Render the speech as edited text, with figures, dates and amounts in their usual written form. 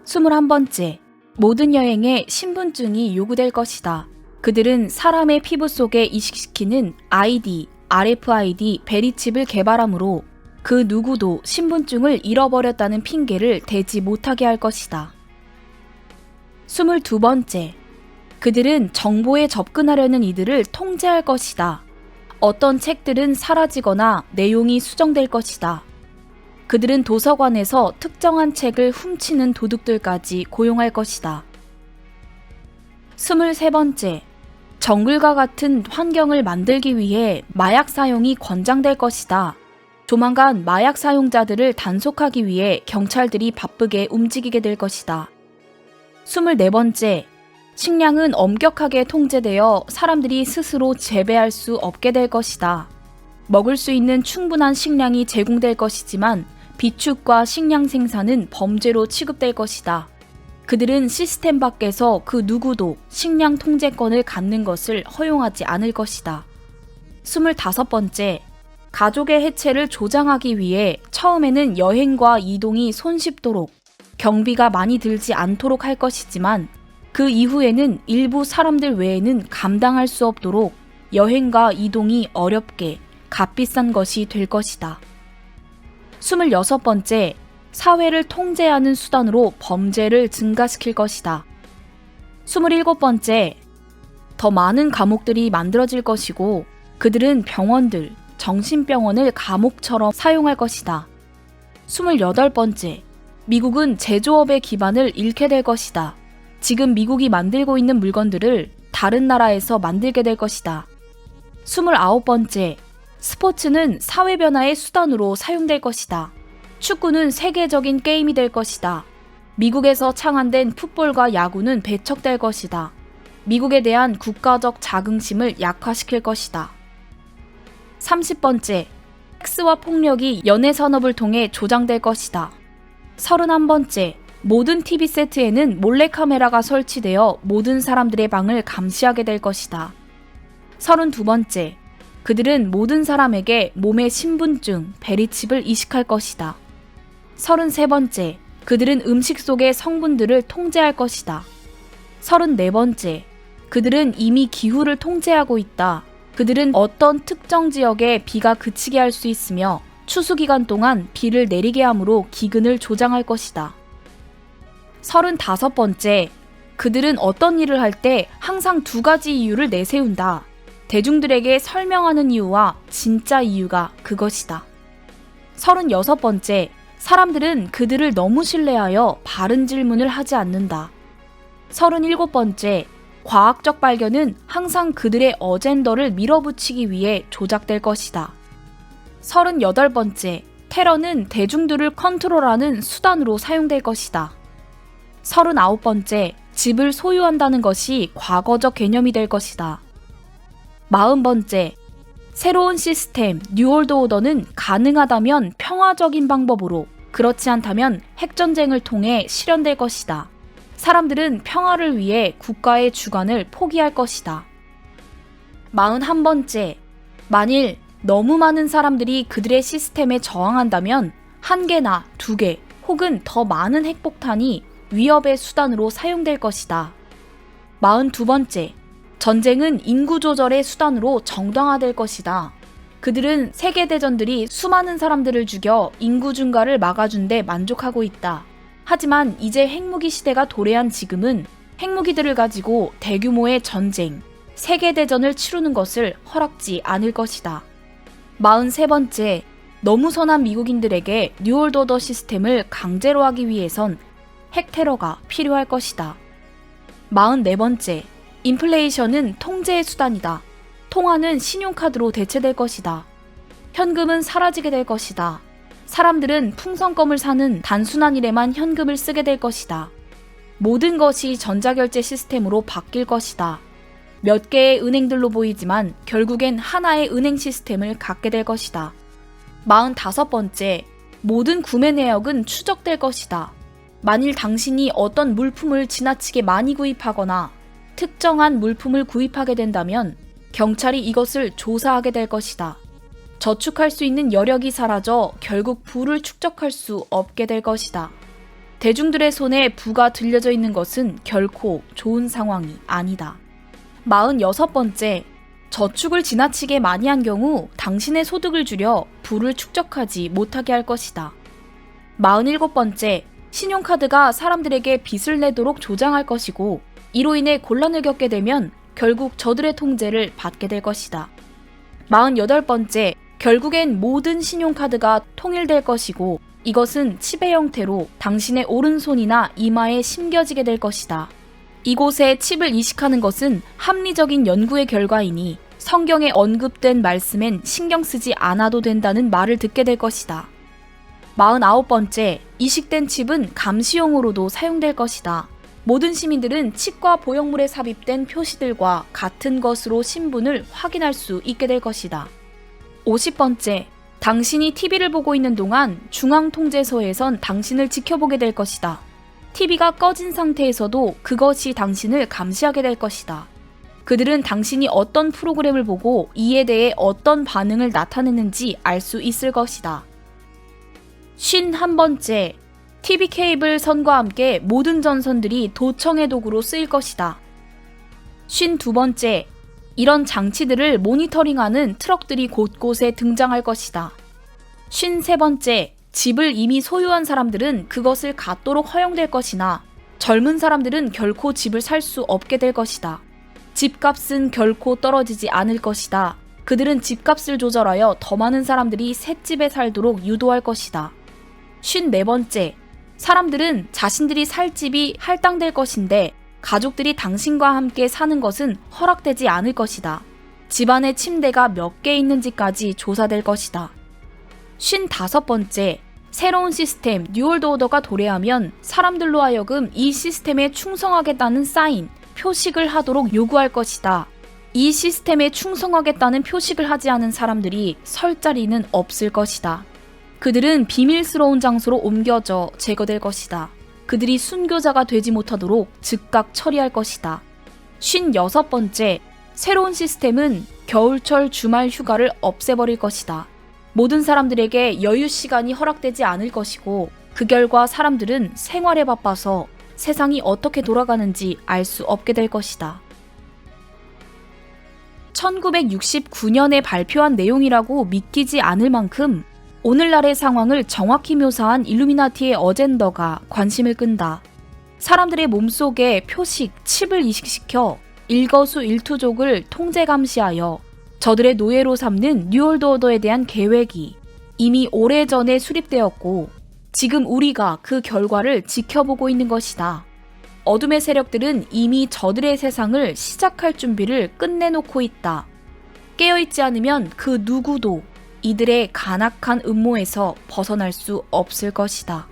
21번째, 모든 여행에 신분증이 요구될 것이다. 그들은 사람의 피부 속에 이식시키는 ID, RFID 베리칩을 개발하므로 그 누구도 신분증을 잃어버렸다는 핑계를 대지 못하게 할 것이다. 22번째, 그들은 정보에 접근하려는 이들을 통제할 것이다. 어떤 책들은 사라지거나 내용이 수정될 것이다. 그들은 도서관에서 특정한 책을 훔치는 도둑들까지 고용할 것이다. 23번째, 정글과 같은 환경을 만들기 위해 마약 사용이 권장될 것이다. 조만간 마약 사용자들을 단속하기 위해 경찰들이 바쁘게 움직이게 될 것이다. 24번째, 식량은 엄격하게 통제되어 사람들이 스스로 재배할 수 없게 될 것이다. 먹을 수 있는 충분한 식량이 제공될 것이지만 비축과 식량 생산은 범죄로 취급될 것이다. 그들은 시스템 밖에서 그 누구도 식량 통제권을 갖는 것을 허용하지 않을 것이다. 25번째, 가족의 해체를 조장하기 위해 처음에는 여행과 이동이 손쉽도록 경비가 많이 들지 않도록 할 것이지만 그 이후에는 일부 사람들 외에는 감당할 수 없도록 여행과 이동이 어렵게 값비싼 것이 될 것이다. 26번째, 사회를 통제하는 수단으로 범죄를 증가시킬 것이다. 27번째, 더 많은 감옥들이 만들어질 것이고 그들은 병원들, 정신병원을 감옥처럼 사용할 것이다. 28번째, 미국은 제조업의 기반을 잃게 될 것이다. 지금 미국이 만들고 있는 물건들을 다른 나라에서 만들게 될 것이다. 29번째, 스포츠는 사회 변화의 수단으로 사용될 것이다. 축구는 세계적인 게임이 될 것이다. 미국에서 창안된 풋볼과 야구는 배척될 것이다. 미국에 대한 국가적 자긍심을 약화시킬 것이다. 30번째, 섹스와 폭력이 연애 산업을 통해 조장될 것이다. 31번째, 모든 TV 세트에는 몰래카메라가 설치되어 모든 사람들의 방을 감시하게 될 것이다. 32번째, 그들은 모든 사람에게 몸의 신분증, 베리칩을 이식할 것이다. 33번째, 그들은 음식 속의 성분들을 통제할 것이다. 34번째, 그들은 이미 기후를 통제하고 있다. 그들은 어떤 특정 지역에 비가 그치게 할 수 있으며 추수기간 동안 비를 내리게 함으로 기근을 조장할 것이다. 35번째, 그들은 어떤 일을 할 때 항상 두 가지 이유를 내세운다. 대중들에게 설명하는 이유와 진짜 이유가 그것이다. 36번째, 사람들은 그들을 너무 신뢰하여 바른 질문을 하지 않는다. 37번째, 과학적 발견은 항상 그들의 어젠더를 밀어붙이기 위해 조작될 것이다. 38번째, 테러는 대중들을 컨트롤하는 수단으로 사용될 것이다. 39번째, 집을 소유한다는 것이 과거적 개념이 될 것이다. 40번째, 새로운 시스템, 뉴월드 오더는 가능하다면 평화적인 방법으로, 그렇지 않다면 핵전쟁을 통해 실현될 것이다. 사람들은 평화를 위해 국가의 주관을 포기할 것이다. 41번째, 만일 너무 많은 사람들이 그들의 시스템에 저항한다면 1개나 2개 혹은 더 많은 핵폭탄이 위협의 수단으로 사용될 것이다. 42번째, 전쟁은 인구 조절의 수단으로 정당화될 것이다. 그들은 세계대전들이 수많은 사람들을 죽여 인구 증가를 막아준 데 만족하고 있다. 하지만 이제 핵무기 시대가 도래한 지금은 핵무기들을 가지고 대규모의 전쟁, 세계대전을 치르는 것을 허락지 않을 것이다. 43번째, 너무 선한 미국인들에게 뉴월드 오더 시스템을 강제로 하기 위해선 핵테러가 필요할 것이다. 44번째, 인플레이션은 통제의 수단이다. 통화는 신용카드로 대체될 것이다. 현금은 사라지게 될 것이다. 사람들은 풍선껌을 사는 단순한 일에만 현금을 쓰게 될 것이다. 모든 것이 전자결제 시스템으로 바뀔 것이다. 몇 개의 은행들로 보이지만 결국엔 하나의 은행 시스템을 갖게 될 것이다. 45번째, 모든 구매 내역은 추적될 것이다. 만일 당신이 어떤 물품을 지나치게 많이 구입하거나 특정한 물품을 구입하게 된다면 경찰이 이것을 조사하게 될 것이다. 저축할 수 있는 여력이 사라져 결국 부를 축적할 수 없게 될 것이다. 대중들의 손에 부가 들려져 있는 것은 결코 좋은 상황이 아니다. 46번째, 저축을 지나치게 많이 한 경우 당신의 소득을 줄여 부를 축적하지 못하게 할 것이다. 47번째, 신용카드가 사람들에게 빚을 내도록 조장할 것이고 이로 인해 곤란을 겪게 되면 결국 저들의 통제를 받게 될 것이다. 48번째, 결국엔 모든 신용카드가 통일될 것이고 이것은 칩의 형태로 당신의 오른손이나 이마에 심겨지게 될 것이다. 이곳에 칩을 이식하는 것은 합리적인 연구의 결과이니 성경에 언급된 말씀엔 신경 쓰지 않아도 된다는 말을 듣게 될 것이다. 49번째, 이식된 칩은 감시용으로도 사용될 것이다. 모든 시민들은 칩과 보형물에 삽입된 표시들과 같은 것으로 신분을 확인할 수 있게 될 것이다. 50번째, 당신이 TV를 보고 있는 동안 중앙통제소에선 당신을 지켜보게 될 것이다. TV가 꺼진 상태에서도 그것이 당신을 감시하게 될 것이다. 그들은 당신이 어떤 프로그램을 보고 이에 대해 어떤 반응을 나타내는지 알 수 있을 것이다. 51번째, TV 케이블 선과 함께 모든 전선들이 도청의 도구로 쓰일 것이다. 52번째, 이런 장치들을 모니터링하는 트럭들이 곳곳에 등장할 것이다. 53번째, 집을 이미 소유한 사람들은 그것을 갖도록 허용될 것이나 젊은 사람들은 결코 집을 살 수 없게 될 것이다. 집값은 결코 떨어지지 않을 것이다. 그들은 집값을 조절하여 더 많은 사람들이 새 집에 살도록 유도할 것이다. 54번째, 사람들은 자신들이 살 집이 할당될 것인데 가족들이 당신과 함께 사는 것은 허락되지 않을 것이다. 집안에 침대가 몇 개 있는지까지 조사될 것이다. 55번째, 새로운 시스템 뉴월드 오더가 도래하면 사람들로 하여금 이 시스템에 충성하겠다는 사인, 표식을 하도록 요구할 것이다. 이 시스템에 충성하겠다는 표식을 하지 않은 사람들이 설 자리는 없을 것이다. 그들은 비밀스러운 장소로 옮겨져 제거될 것이다. 그들이 순교자가 되지 못하도록 즉각 처리할 것이다. 56번째, 새로운 시스템은 겨울철 주말 휴가를 없애버릴 것이다. 모든 사람들에게 여유 시간이 허락되지 않을 것이고 그 결과 사람들은 생활에 바빠서 세상이 어떻게 돌아가는지 알 수 없게 될 것이다. 1969년에 발표한 내용이라고 믿기지 않을 만큼 오늘날의 상황을 정확히 묘사한 일루미나티의 어젠더가 관심을 끈다. 사람들의 몸속에 표식, 칩을 이식시켜 일거수일투족을 통제 감시하여 저들의 노예로 삼는 뉴월드 오더에 대한 계획이 이미 오래전에 수립되었고 지금 우리가 그 결과를 지켜보고 있는 것이다. 어둠의 세력들은 이미 저들의 세상을 시작할 준비를 끝내놓고 있다. 깨어있지 않으면 그 누구도 이들의 간악한 음모에서 벗어날 수 없을 것이다.